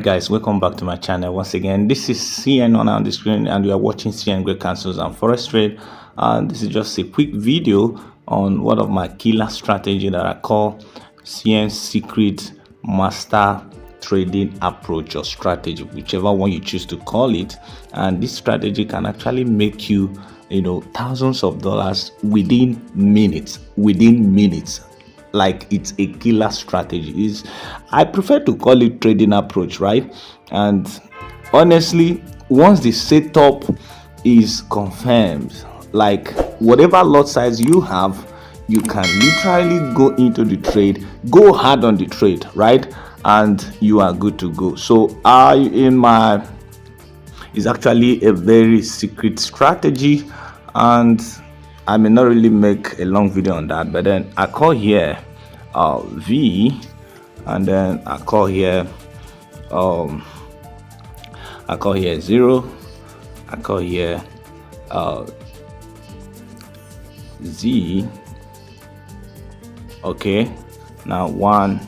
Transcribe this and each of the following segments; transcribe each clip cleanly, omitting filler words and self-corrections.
Alright guys, welcome back to my channel once again. This is CN on the screen and you are watching CN Great Castles and Forex Trade, and this is just a quick video on one of my killer strategy that I call CN Secret Master Trading Approach or strategy, whichever one you choose to call it. And this strategy can actually make you thousands of dollars within minutes. Like, it's a killer strategy. I prefer to call it trading approach, right? And honestly, once the setup is confirmed, like whatever lot size you have, you can literally go into the trade, go hard on the trade, right? And you are good to go. So it's actually a very secret strategy, and I may not really make a long video on that, but then I call here V, and then I call here 0, I call here Z. Okay, now 1,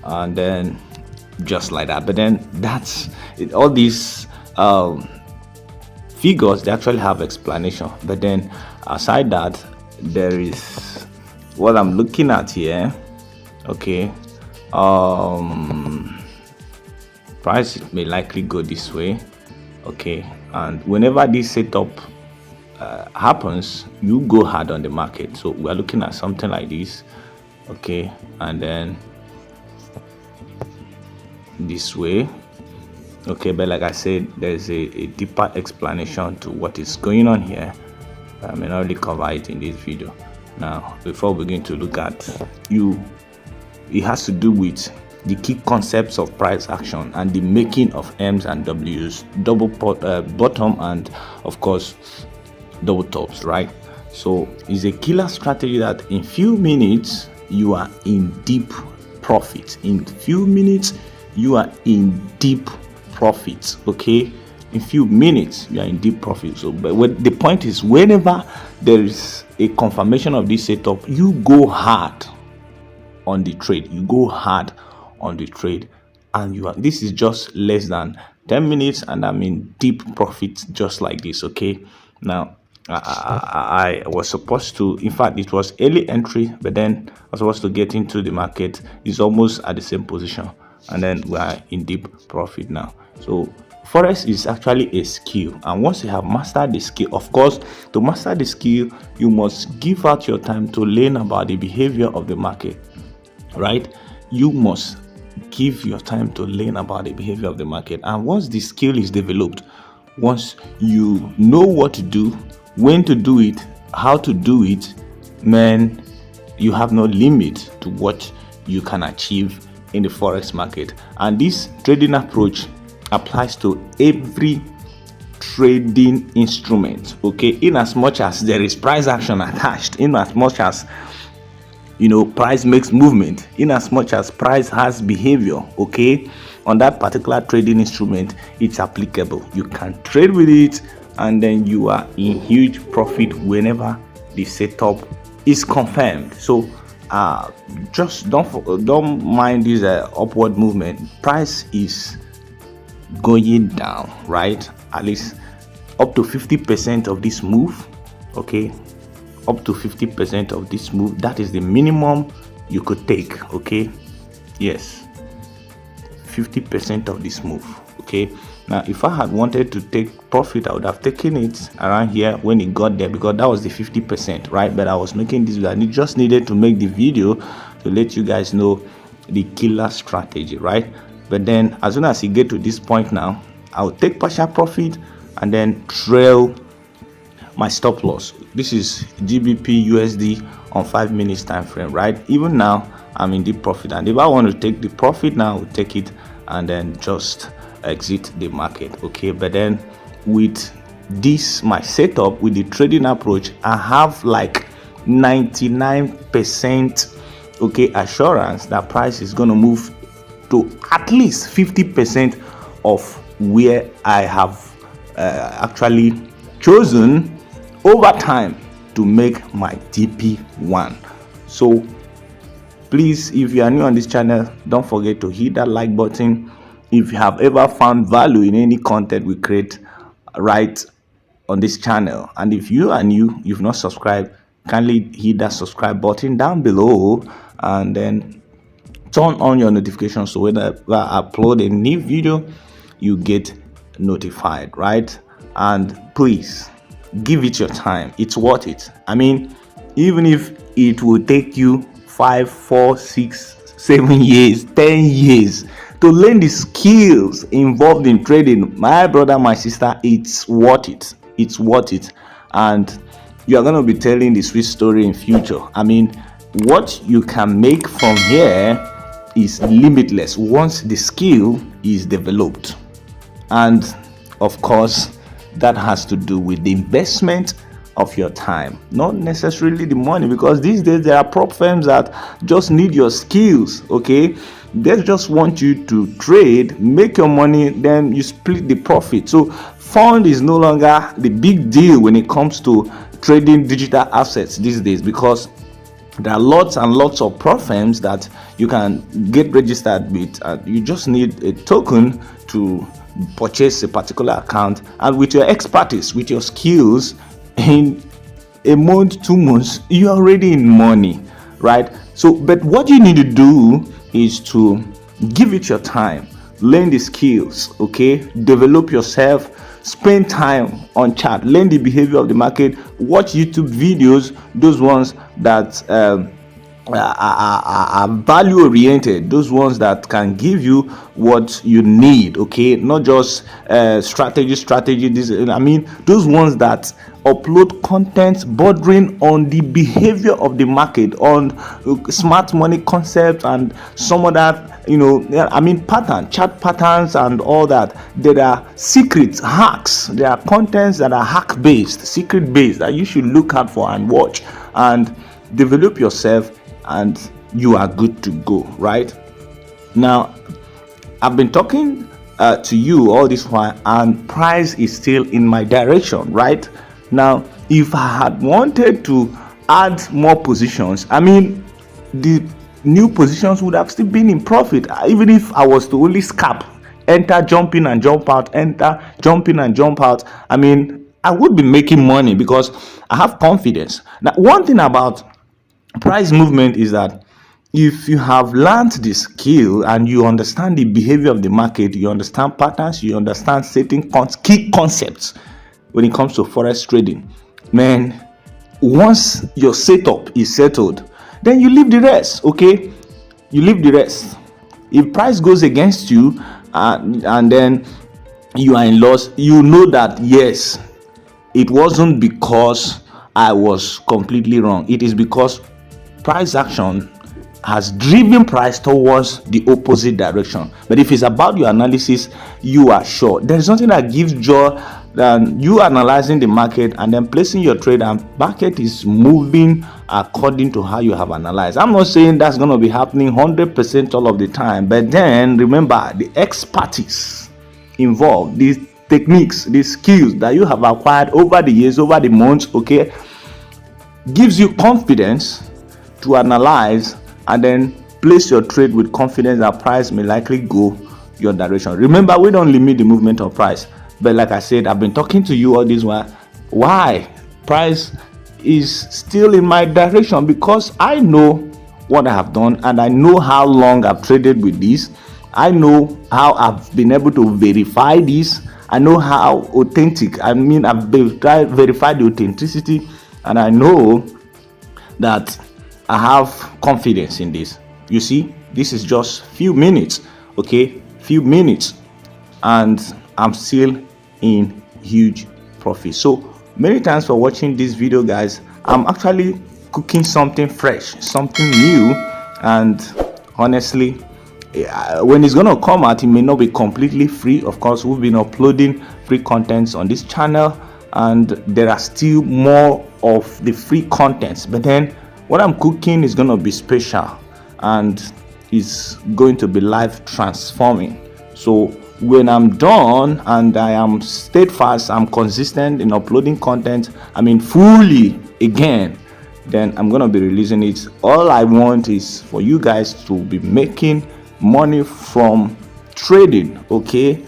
and then just like that. But then that's it. All these figures, they actually have explanation, but then aside that, there is what I'm looking at here. Okay, price may likely go this way. Okay, and whenever this setup happens, you go hard on the market. So we're looking at something like this. Okay, and then this way. Okay, but like I said, there's a deeper explanation to what is going on here. I may not really cover it in this video. Now, before we begin to look at it has to do with the key concepts of price action and the making of M's and W's, double bottom and of course double tops, right? So it's a killer strategy that in few minutes you are in deep profit. In few minutes you are in deep profits. Okay, in few minutes you are in deep profit. So but the point is, whenever there is a confirmation of this setup, you go hard on the trade, and this is just less than 10 minutes and I'm in deep profit just like this. Okay, now I was supposed to, in fact it was early entry, but then I was supposed to get into the market. It's almost at the same position, and then we are in deep profit now. So Forex is actually a skill, and once you have mastered the skill, of course, to master the skill, you must give out your time to learn about the behavior of the market, right? You must give your time to learn about the behavior of the market. And once the skill is developed, once you know what to do, when to do it, how to do it, man, you have no limit to what you can achieve in the Forex market. And this trading approach applies to every trading instrument. Okay, in as much as there is price action attached, in as much as price makes movement, in as much as price has behavior, okay, on that particular trading instrument, it's applicable. You can trade with it, and then you are in huge profit whenever the setup is confirmed. So just don't mind this upward movement. Price is going down, right? At least up to 50% of this move. Okay, up to 50% of this move, that is the minimum you could take. Okay, yes, 50% of this move. Okay, now if I had wanted to take profit, I would have taken it around here when it got there, because that was the 50%, right? But I was making this video, and it just needed to make the video to let you guys know the killer strategy, right? But then as soon as you get to this point now, I'll take partial profit and then trail my stop loss. This is GBP USD on 5 minutes time frame, right? Even now I'm in deep profit, and if I want to take the profit now, I'll take it and then just exit the market. Okay, but then with this, my setup with the trading approach, I have like 99% okay assurance that price is going to move to at least 50% of where I have actually chosen over time to make my TP1. So please, if you are new on this channel, don't forget to hit that like button if you have ever found value in any content we create right on this channel, and if you've not subscribed, kindly hit that subscribe button down below, and then turn on your notifications so whenever I upload a new video you get notified, right? And please give it your time, it's worth it. I mean, even if it will take you 5, 4, 6, 7 years, 10 years to learn the skills involved in trading, my brother, my sister, it's worth it. It's worth it. And you are going to be telling the sweet story in future. I mean, what you can make from here is limitless once the skill is developed. And of course, that has to do with the investment of your time, not necessarily the money, because these days there are prop firms that just need your skills. Okay, they just want you to trade, make your money, then you split the profit. So fund is no longer the big deal when it comes to trading digital assets these days, because there are lots and lots of prop firms that you can get registered with. You just need a token to purchase a particular account, and with your expertise, with your skills, in a month, 2 months, you're already in money, right? So but what you need to do is to give it your time, learn the skills, okay, develop yourself, spend time on chat, learn the behavior of the market, watch YouTube videos, those ones that are value oriented, those ones that can give you what you need, okay, not just strategy this, I mean, those ones that upload content bordering on the behavior of the market, on smart money concepts and some of that, you know, I mean, chart patterns and all that. There are secrets, hacks, there are contents that are hack based, secret based, that you should look out for and watch and develop yourself, and you are good to go. Right now, I've been talking to you all this while, and price is still in my direction. Right now, if I had wanted to add more positions, I mean, the new positions would have still been in profit, even if I was to only scalp, enter, jump in and jump out, enter, jump in and jump out. I mean, I would be making money because I have confidence. Now, one thing about price movement is that if you have learned the skill and you understand the behavior of the market, you understand patterns, you understand certain key concepts when it comes to forex trading, man, once your setup is settled, then you leave the rest. Okay, you leave the rest. If price goes against you and then you are in loss, you know that yes, it wasn't because I was completely wrong. It is because price action has driven price towards the opposite direction. But if it's about your analysis, you are sure. There's nothing that gives joy than you analyzing the market and then placing your trade, and market is moving according to how you have analyzed. I'm not saying that's going to be happening 100% all of the time, but then remember the expertise involved, these techniques, these skills that you have acquired over the years, over the months, okay, gives you confidence to analyze and then place your trade with confidence that price may likely go your direction. Remember, we don't limit the movement of price, but like I said, I've been talking to you all this while. Why price is still in my direction? Because I know what I have done, and I know how long I've traded with this. I know how I've been able to verify this. I know how authentic, I mean, I've verified the authenticity, and I know that I have confidence in this. You see, this is just few minutes, okay, few minutes, and I'm still in huge profit. So many thanks for watching this video, guys. I'm actually cooking something fresh, something new, and honestly, when it's gonna come out, it may not be completely free. Of course, we've been uploading free contents on this channel, and there are still more of the free contents, but then what I'm cooking is going to be special and is going to be life transforming. So when I'm done and I am steadfast, I'm consistent in uploading content, I mean fully again, then I'm going to be releasing it. All I want is for you guys to be making money from trading, okay,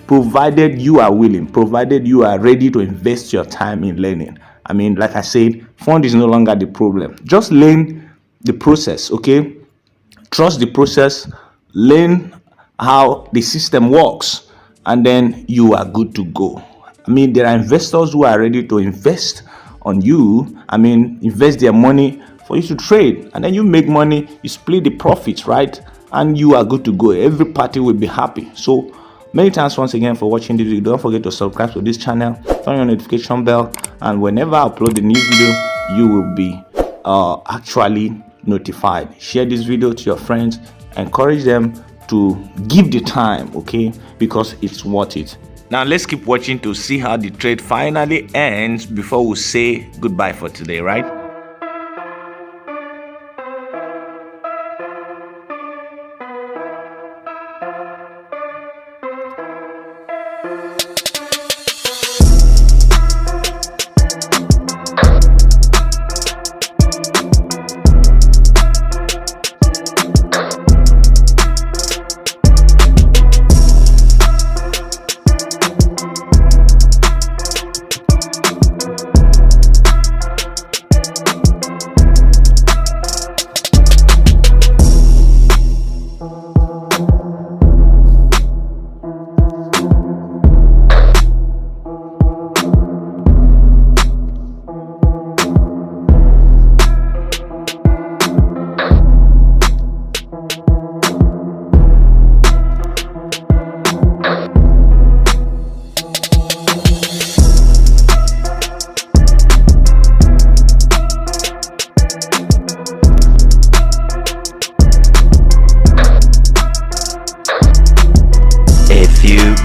provided you are willing, provided you are ready to invest your time in learning. I mean, like I said, fund is no longer the problem. Just learn the process, okay? Trust the process, learn how the system works, and then you are good to go. I mean, there are investors who are ready to invest on you. I mean, invest their money for you to trade, and then you make money, you split the profits, right? And you are good to go. Every party will be happy. So many thanks once again for watching this video. Don't forget to subscribe to this channel, turn on your notification bell, and whenever I upload a new video, you will be actually notified. Share this video to your friends, encourage them to give the time, okay, because it's worth it. Now let's keep watching to see how the trade finally ends before we say goodbye for today, right?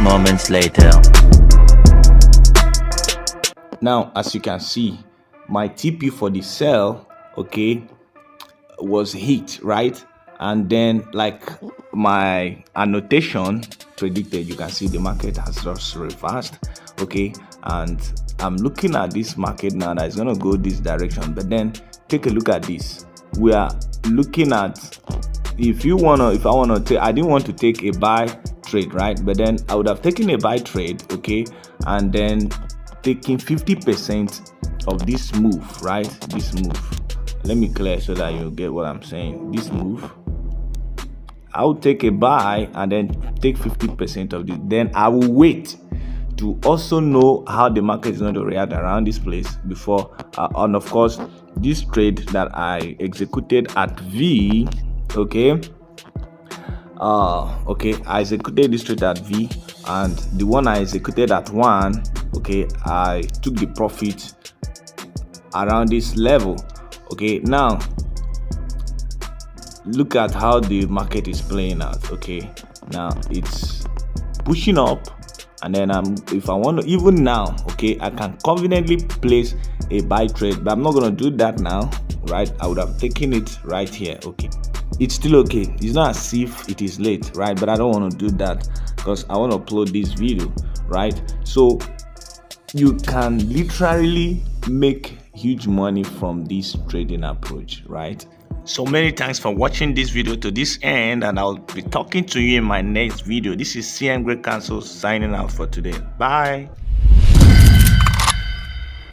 Moments later. Now, as you can see, my TP for the sell, okay, was hit, right? And then, like my annotation predicted, you can see the market has just reversed, okay? And I'm looking at this market now that is going to go this direction. But then take a look at this. We are looking at, if I want to take, I didn't want to take a buy trade, right? But then I would have taken a buy trade, okay, and then taking 50% of this move, right? This move, let me clear so that you get what I'm saying. This move, I will take a buy and then take 50% of this. Then I will wait to also know how the market is going to react around this place before and of course this trade that I executed at V, okay, I executed this trade at V, and the one I executed at 1, okay, I took the profit around this level. Okay, now look at how the market is playing out. Okay, now it's pushing up, and then if I want to, even now, okay, I can conveniently place a buy trade, but I'm not going to do that now, right? I would have taken it right here. Okay, it's still okay. It's not as if it is late, right? But I don't want to do that because I want to upload this video, right? So you can literally make huge money from this trading approach, right? So many thanks for watching this video to this end, and I'll be talking to you in my next video. This is CM Great Council signing out for today. Bye.